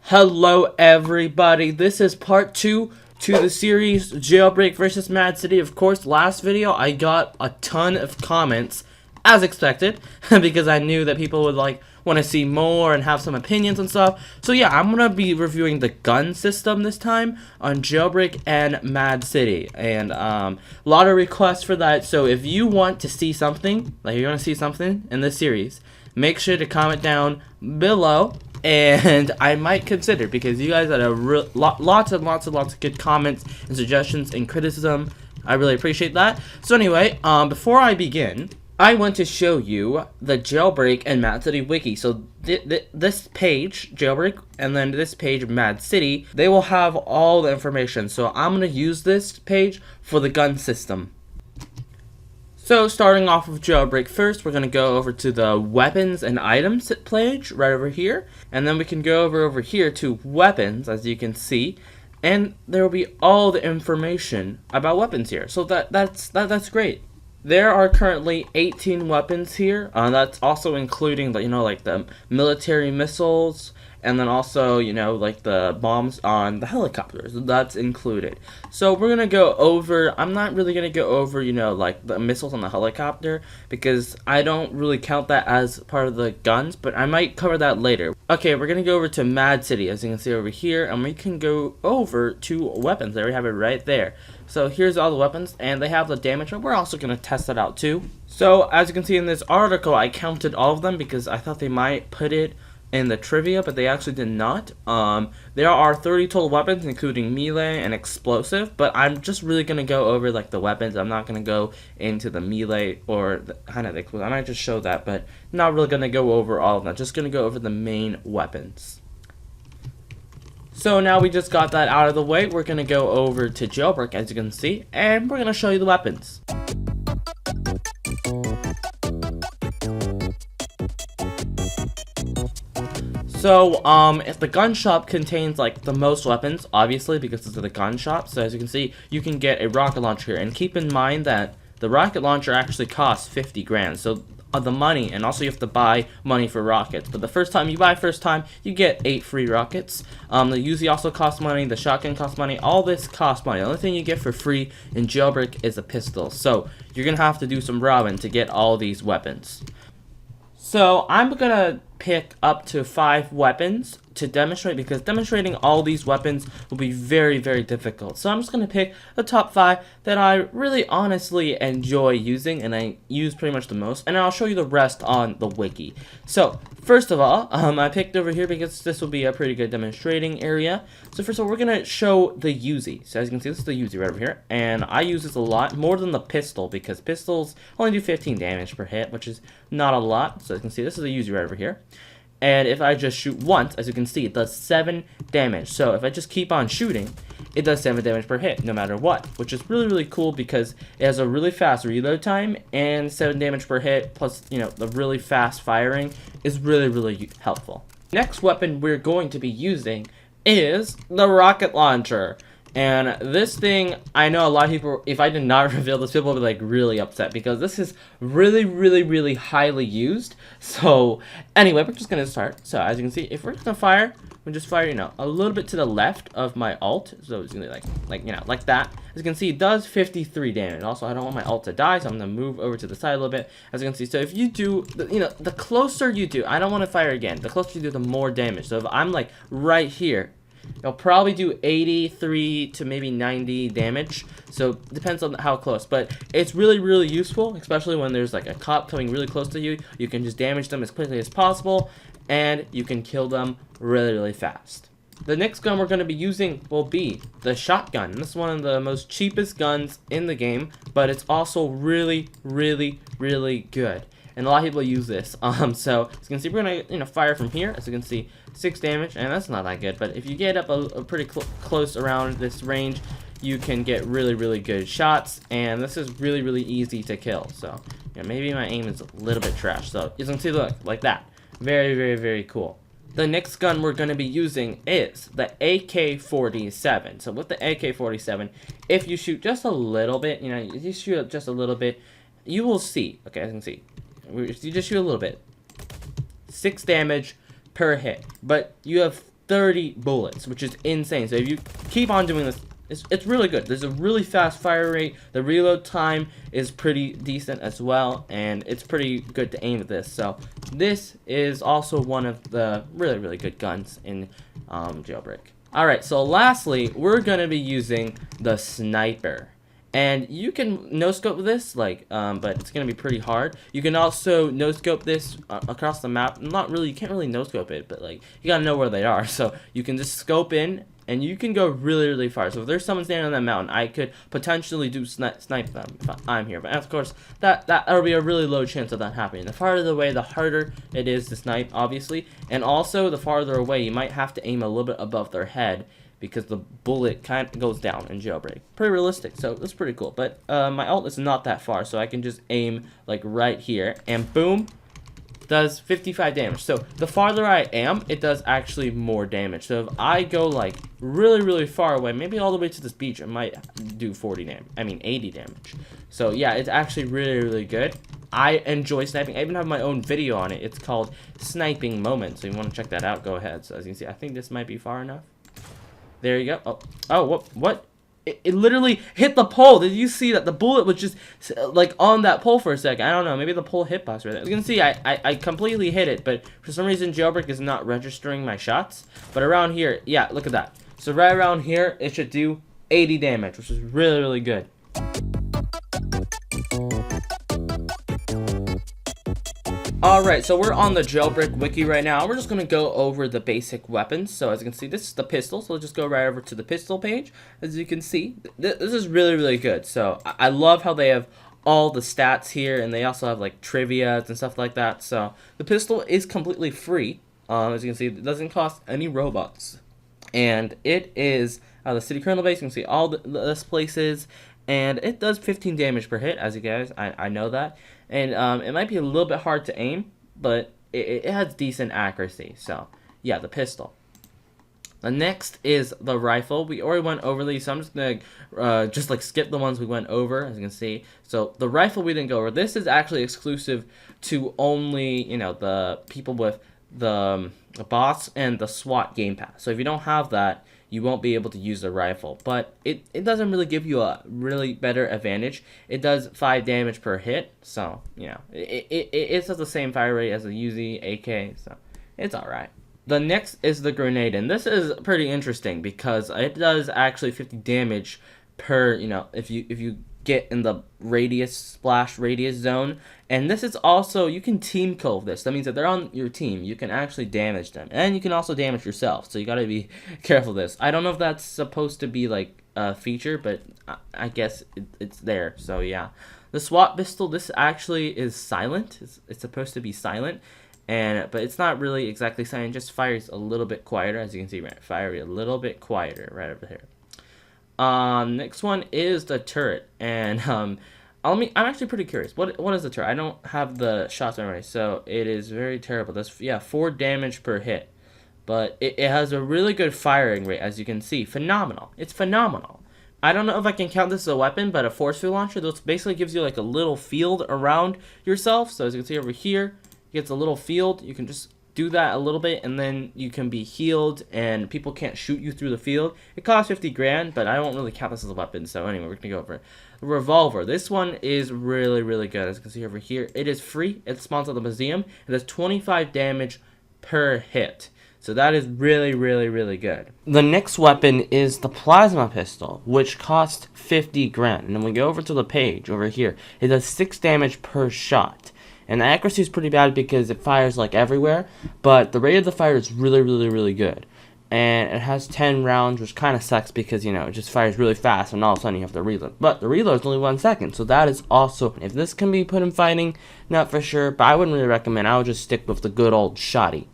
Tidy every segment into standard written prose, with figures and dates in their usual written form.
Hello everybody, this is part 2 to the series Jailbreak versus Mad City. Of course, last video I got a ton of comments, as expected, because I knew that people would want to see more and have some opinions and stuff. So yeah, I'm going to be reviewing the gun system this time on Jailbreak and Mad City. And a lot of requests for that, so if you want to see something, in this series, make sure to comment down below. And I might consider, because you guys had lots and lots of good comments and suggestions and criticism. I really appreciate that. So anyway, before I begin, I want to show you the Jailbreak and Mad City wiki. So this page, Jailbreak, and then this page, Mad City, they will have all the information. So I'm going to use this page for the gun system. So starting off with Jailbreak first, we're going to go over to the weapons and items page right over here. And then we can go over here to weapons, as you can see. And there will be all the information about weapons here. So that's great. There are currently 18 weapons here. That's also including the, the military missiles. And then also, the bombs on the helicopters. That's included. So we're going to go over, I'm not really going to go over, the missiles on the helicopter, because I don't really count that as part of the guns, but I might cover that later. Okay, we're going to go over to Mad City, as you can see over here, and we can go over to weapons. There we have it right there. So here's all the weapons, and they have the damage, but we're also going to test that out too. So as you can see in this article, I counted all of them because I thought they might put it in the trivia, but they actually did not. There are 30 total weapons, including melee and explosive, but I'm just really going to go over the weapons. I'm not going to go into the melee or the explosive. I might just show that, but not really going to go over all of them. Just going to go over the main weapons. So now we just got that out of the way, we're going to go over to Jailbreak, as you can see, and we're going to show you the weapons. So, if the gun shop contains, the most weapons, obviously, because it's the gun shop. So, as you can see, you can get a rocket launcher here. And keep in mind that the rocket launcher actually costs 50 grand. So, the money, and also you have to buy money for rockets. But the first time you buy, you get 8 free rockets. The Uzi also costs money. The shotgun costs money. All this costs money. The only thing you get for free in Jailbreak is a pistol. So, you're going to have to do some robbing to get all these weapons. So, I'm going to pick up to 5 weapons to demonstrate, because demonstrating all these weapons will be very, very difficult. So I'm just going to pick the top 5 that I really honestly enjoy using and I use pretty much the most, and I'll show you the rest on the wiki. So first of all, I picked over here because this will be a pretty good demonstrating area. So first of all, we're going to show the Uzi. So as you can see, this is the Uzi right over here, and I use this a lot, more than the pistol, because pistols only do 15 damage per hit, which is not a lot. So as you can see, this is the Uzi right over here. And if I just shoot once, as you can see, it does 7 damage. So if I just keep on shooting, it does 7 damage per hit, no matter what. Which is really, really cool, because it has a really fast reload time, and 7 damage per hit, plus, the really fast firing is really, really helpful. Next weapon we're going to be using is the rocket launcher. And this thing, I know a lot of people, if I did not reveal this, people would be really upset, because this is really, really, really highly used. So anyway, we're just going to start. So as you can see, if we're going to fire, we just fire, a little bit to the left of my alt. So it's going to be like that. As you can see, it does 53 damage. Also, I don't want my alt to die, so I'm going to move over to the side a little bit. As you can see, so if you do, the closer you do, I don't want to fire again. The closer you do, the more damage. So if I'm right here, it'll probably do 83 to maybe 90 damage, so it depends on how close, but it's really, really useful, especially when there's a cop coming really close to you. You can just damage them as quickly as possible, and you can kill them really, really fast. The next gun we're going to be using will be the shotgun. This is one of the most cheapest guns in the game, but it's also really, really, really good. And a lot of people use this. So as you can see, we're gonna fire from here. As you can see, 6 damage, and that's not that good. But if you get up a pretty close around this range, you can get really, really good shots. And this is really, really easy to kill. So maybe my aim is a little bit trash. So you can see, look, like that. Very, very, very cool. The next gun we're going to be using is the AK-47. So with the AK-47, if you shoot just a little bit, if you shoot just a little bit, you will see. Okay, as you can see. You just shoot a little bit. 6 damage per hit. But you have 30 bullets, which is insane. So if you keep on doing this, it's really good. There's a really fast fire rate. The reload time is pretty decent as well, and it's pretty good to aim at this. So this is also one of the really, really good guns in Jailbreak. Alright, so lastly, we're going to be using the sniper. And you can no-scope this, but it's going to be pretty hard. You can also no-scope this across the map. Not really, you can't really no-scope it, but like, you got to know where they are. So you can just scope in, and you can go really, really far. So if there's someone standing on that mountain, I could potentially snipe them if I'm here. But of course, that'll be a really low chance of that happening. The farther away, the harder it is to snipe, obviously. And also, the farther away, you might have to aim a little bit above their head, because the bullet kind of goes down in Jailbreak. Pretty realistic, so that's pretty cool. But my ult is not that far, so I can just aim like right here, and boom, does 55 damage. So the farther I am, it does actually more damage. So if I go like really, really far away, maybe all the way to this beach, it might do 80 damage. So yeah, it's actually really, really good. I enjoy sniping. I even have my own video on it. It's called Sniping Moments. So if you want to check that out, go ahead. So as you can see, I think this might be far enough. There you go. What? It literally hit the pole. Did you see that? The bullet was just like on that pole for a second. I don't know. Maybe the pole hit us right there. You can see I completely hit it, but for some reason Jailbreak is not registering my shots. But around here, yeah, look at that. So right around here, it should do 80 damage, which is really, really good. Alright, so we're on the Jailbreak wiki right now. We're just going to go over the basic weapons. So as you can see, this is the pistol. So let's just go right over to the pistol page. As you can see, this is really, really good. So I love how they have all the stats here, and they also have like trivias and stuff like that. So the pistol is completely free. As you can see, it doesn't cost any Robux. And it is the city kernel base. You can see all this places. And it does 15 damage per hit, as you guys, I know that. And it might be a little bit hard to aim, but it has decent accuracy. So, yeah, the pistol. The next is the rifle. We already went over these, so I'm just going to skip the ones we went over, as you can see. So, the rifle we didn't go over. This is actually exclusive to only, the people with the boss and the SWAT game pass. So, if you don't have that, you won't be able to use the rifle, but it doesn't really give you a really better advantage. It does 5 damage per hit, so it has the same fire rate as a UZ AK, so it's alright. The next is the grenade, and this is pretty interesting because it does actually 50 damage per, if you get in the splash radius zone. And this is also, you can team kill this. That means that they're on your team, you can actually damage them, and you can also damage yourself, so you gotta be careful of this. I don't know if that's supposed to be like a feature, but I guess it's there. So yeah, the SWAT pistol, this actually is silent. It's supposed to be silent, but it's not really exactly silent. It just fires a little bit quieter, as you can see, right? Fire a little bit quieter right over here. Next one is the turret, and I'm actually pretty curious. What is the turret? I don't have the shots already, so it is very terrible. That's 4 damage per hit, but it has a really good firing rate, as you can see. Phenomenal. It's phenomenal. I don't know if I can count this as a weapon, but a force field launcher, this basically gives you like a little field around yourself. So as you can see over here, it gets a little field. You can just do that a little bit, and then you can be healed, and people can't shoot you through the field. It costs 50 grand, but I don't really count this as a weapon. So anyway, we're gonna go over it. The revolver. This one is really, really good. As you can see over here, it is free. It spawns at the museum. It does 25 damage per hit. So that is really, really, really good. The next weapon is the plasma pistol, which costs 50 grand. And then we go over to the page over here. It does 6 damage per shot. And the accuracy is pretty bad because it fires like everywhere, but the rate of the fire is really, really, really good. And it has 10 rounds, which kind of sucks because, it just fires really fast, and all of a sudden you have to reload. But the reload is only 1 second, so that is also, if this can be put in fighting, not for sure, but I wouldn't really recommend. I would just stick with the good old shotty.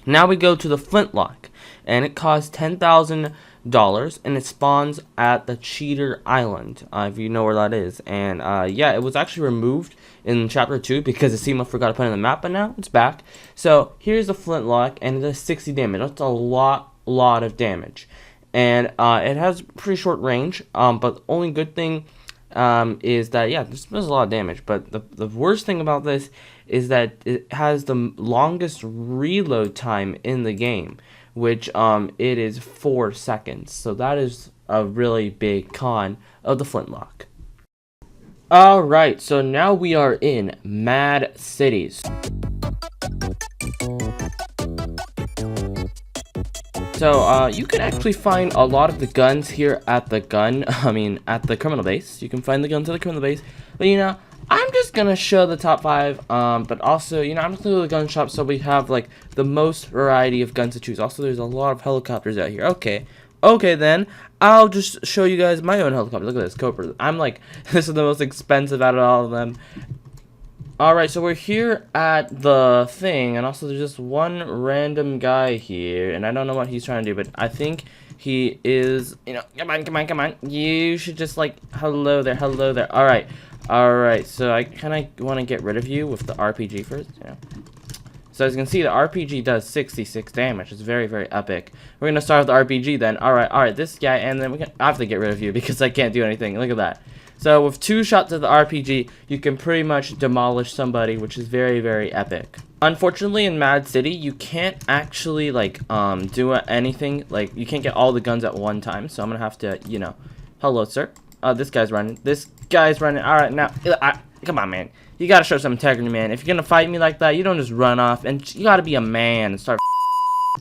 Now we go to the flintlock, and it costs $10,000, and it spawns at the Cheater Island, if you know where that is. And yeah, it was actually removed in chapter 2 because the CMO forgot to put it on the map, but now it's back. So here's the flintlock, and it does 60 damage. That's a lot of damage, and it has pretty short range. But the only good thing is that, yeah, this does a lot of damage. But the worst thing about this is that it has the longest reload time in the game, which it is 4 seconds. So that is a really big con of the flintlock. Alright, so now we are in Mad Cities. So, you can actually find a lot of the guns here at the at the criminal base. You can find the guns at the criminal base. But, I'm just gonna show the top 5, but also, I'm gonna do the gun shop so we have, like, the most variety of guns to choose. Also, there's a lot of helicopters out here. Okay, then, I'll just show you guys my own helicopter. Look at this, Cobra. I'm like, this is the most expensive out of all of them. Alright, so we're here at the thing, and also there's just one random guy here, and I don't know what he's trying to do, but I think he is, come on, you should just, like, hello there, alright, so I kind of want to get rid of you with the RPG first, So as you can see, the RPG does 66 damage. It's very, very epic. We're going to start with the RPG then. Alright, this guy, and then I have to get rid of you because I can't do anything. Look at that. So with 2 shots of the RPG, you can pretty much demolish somebody, which is very, very epic. Unfortunately, in Mad City, you can't actually, like, do anything. Like, you can't get all the guns at one time. So I'm going to have to, hello, sir. This guy's running. Alright, now, come on, man. You gotta show some integrity, man. If you're gonna fight me like that, you don't just run off. And you gotta be a man and start.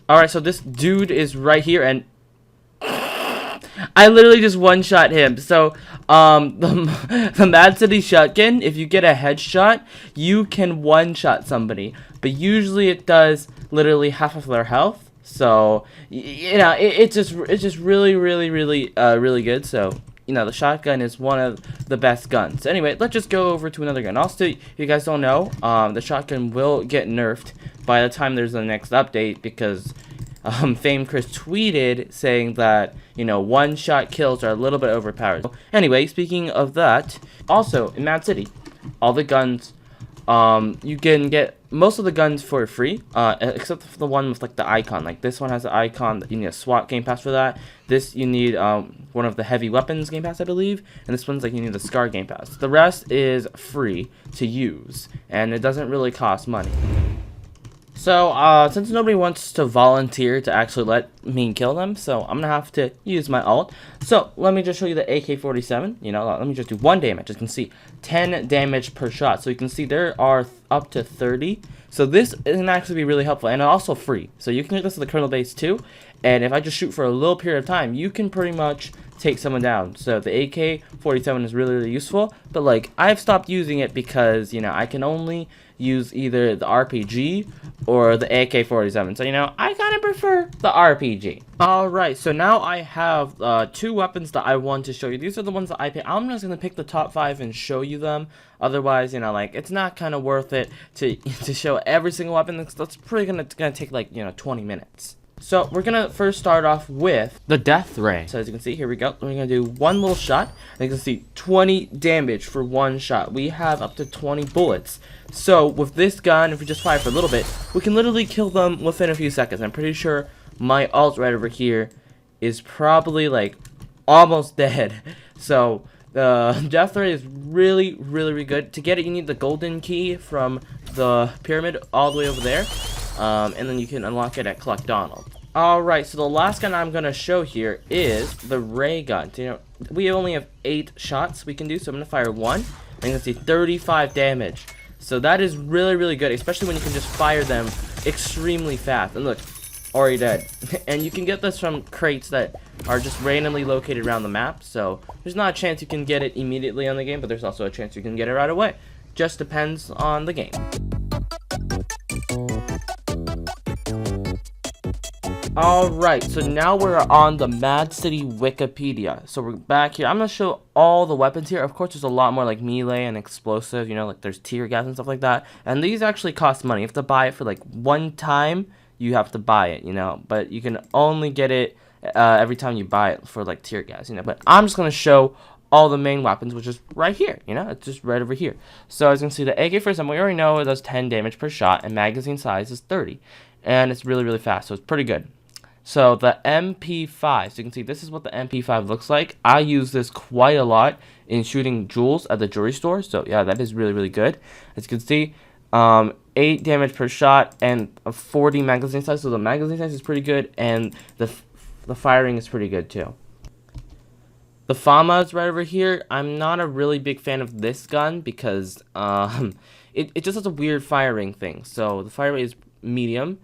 Alright, so this dude is right here, and I literally just one-shot him. So, the Mad City shotgun, if you get a headshot, you can one-shot somebody. But usually it does literally half of their health. So, it's just really, really, really good. So, the shotgun is one of the best guns. Anyway, let's just go over to another gun. Also, if you guys don't know, the shotgun will get nerfed by the time there's the next update because Fame Chris tweeted saying that, one-shot kills are a little bit overpowered. Anyway, speaking of that, also, in Mad City, all the guns, you can get most of the guns for free, except for the one with, like, the icon. Like, this one has the icon. You need a SWAT game pass for that. This, you need, one of the heavy weapons game pass, I believe. And this one's, like, you need the SCAR game pass. The rest is free to use, and it doesn't really cost money. So, since nobody wants to volunteer to actually let me kill them, so I'm gonna have to use my ult. So, let me just show you the AK-47. Let me just do 1 damage. As you can see, 10 damage per shot. So, you can see there are up to 30. So, this can actually be really helpful, and also free. So, you can get this at the criminal base too. And if I just shoot for a little period of time, you can pretty much take someone down. So, the AK-47 is really, really useful. But, like, I've stopped using it because, I can only use either the RPG or the AK-47. So, I kind of prefer the RPG. Alright, so now I have 2 weapons that I want to show you. These are the ones that I pick. I'm just going to pick the top 5 and show you them. Otherwise, it's not kind of worth it to show every single weapon. That's pretty gonna take, like, 20 minutes. So, we're going to first start off with the Death Ray. So, as you can see, here we go. We're going to do 1 little shot. And you can see 20 damage for 1 shot. We have up to 20 bullets. So, with this gun, if we just fire for a little bit, we can literally kill them within a few seconds. I'm pretty sure my ult right over here is probably, like, almost dead. So, the Death Ray is really, really, really good. To get it, you need the golden key from the pyramid all the way over there. And then you can unlock it at Collect Donald. Alright, so the last gun I'm going to show here is the ray gun. We only have 8 shots we can do, so I'm going to fire 1. And you can see 35 damage. So that is really, really good, especially when you can just fire them extremely fast. And look, already dead. And you can get this from crates that are just randomly located around the map. So there's not a chance you can get it immediately on the game, but there's also a chance you can get it right away. Just depends on the game. Alright, so now we're on the Mad City Wikipedia. So we're back here. I'm going to show all the weapons here. Of course, there's a lot more like melee and explosive, like there's tear gas and stuff like that. And these actually cost money. You have to buy it for like 1 time, you have to buy it, But you can only get it every time you buy it for like tear gas, But I'm just going to show all the main weapons, which is right here, It's just right over here. So as you can see, the AK-47, we already know it does 10 damage per shot, and magazine size is 30. And it's really, really fast, so it's pretty good. So the MP5, so you can see this is what the MP5 looks like. I use this quite a lot in shooting jewels at the jewelry store. So yeah, that is really, really good. As you can see, 8 damage per shot and a 40 magazine size. So the magazine size is pretty good, and the firing is pretty good too. The Fama is right over here. I'm not a really big fan of this gun because it just has a weird firing thing. So the fire rate is medium,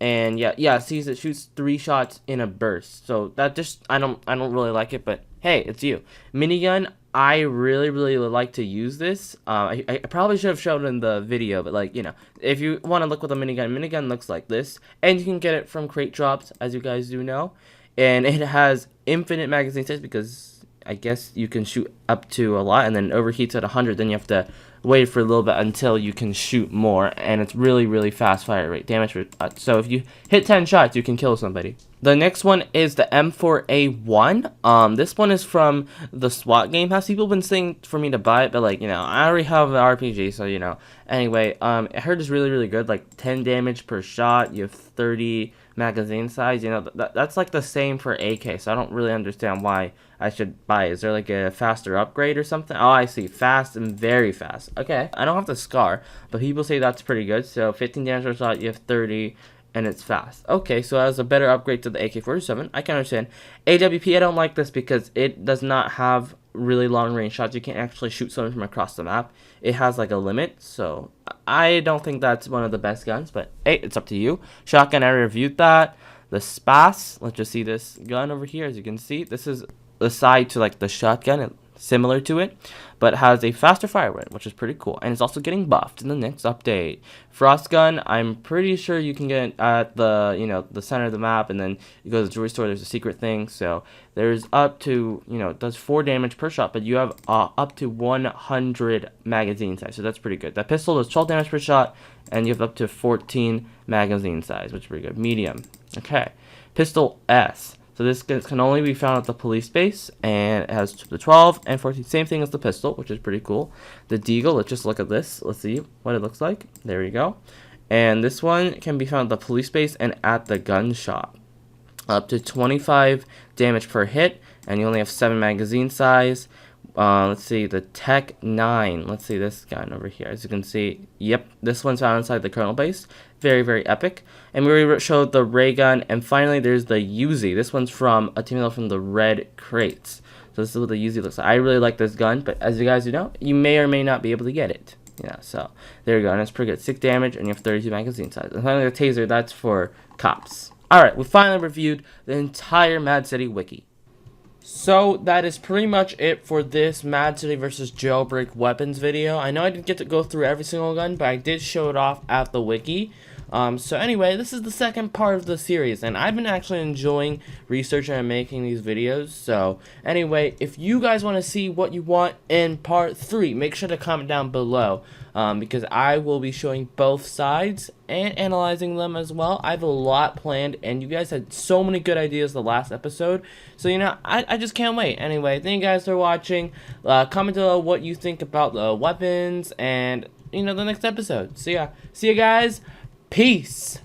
and yeah, see, it shoots 3 shots in a burst. So that just I don't really like it. But hey, it's you. Minigun. I really like to use this. I probably should have shown it in the video, but like, you know, if you want to look with a minigun looks like this, and you can get it from crate drops, as you guys do know, and it has infinite magazine size because I guess you can shoot up to a lot, and then it overheats at 100. Then you have to wait for a little bit until you can shoot more, and it's really fast fire rate. Damage so if you hit 10 shots, you can kill somebody. The next one is the M4A1. This one is from the SWAT game. Has people been saying for me to buy it, but like, you know, I already have an RPG, so you know. Anyway, I heard it's really good. Like 10 damage per shot. You have 30 magazine size. You know, that's like the same for AK. So I don't really understand why I should buy it. Is there like a faster upgrade or something? Oh, I see. Fast and very fast. Okay, I don't have the SCAR, but people say that's pretty good. So 15 damage per shot. You have 30. And it's fast. Okay, so as a better upgrade to the AK-47, I can understand. AWP, I don't like this because it does not have really long range shots. You can't actually shoot someone from across the map. It has like a limit, so I don't think that's one of the best guns, but hey, it's up to you. Shotgun, I reviewed that. The SPAS, let's just see this gun over here. As you can see, this is the side to like the shotgun, similar to it, but has a faster fire rate, which is pretty cool, and it's also getting buffed in the next update. Frost gun, I'm pretty sure you can get at the, you know, the center of the map, and then you go to the jewelry store. There's a secret thing, so there's up to, you know, it does 4 damage per shot, but you have up to 100 magazine size, so that's pretty good. That pistol does 12 damage per shot, and you have up to 14 magazine size, which is pretty good. Medium. Okay, pistol S. So this can only be found at the police base, and it has the 12 and 14, same thing as the pistol, which is pretty cool. The Deagle, let's just look at this. Let's see what it looks like. There you go. And this one can be found at the police base and at the gun shop. Up to 25 damage per hit, and you only have 7 magazine size. Let's see, the Tech 9. Let's see this gun over here. As you can see, yep, this one's found inside the Colonel base. Very epic. And we already showed the ray gun, and finally there's the Uzi. This one's from a team from the red crates. So this is what the Uzi looks like. I really like this gun, but as you guys do know, you may or may not be able to get it. Yeah, so there you go, and it's pretty good. 6 damage, and you have 32 magazine size. And finally the Taser, that's for cops. Alright, we finally reviewed the entire Mad City wiki. So that is pretty much it for this Mad City versus Jailbreak weapons video. I know I didn't get to go through every single gun, but I did show it off at the wiki. So anyway, this is the second part of the series, and I've been actually enjoying researching and making these videos. So anyway, if you guys want to see what you want in part 3, make sure to comment down below, because I will be showing both sides and analyzing them as well. I have a lot planned, and you guys had so many good ideas the last episode, so you know, I just can't wait. Anyway, thank you guys for watching. Comment below what you think about the weapons and, you know, the next episode. See ya guys. Peace.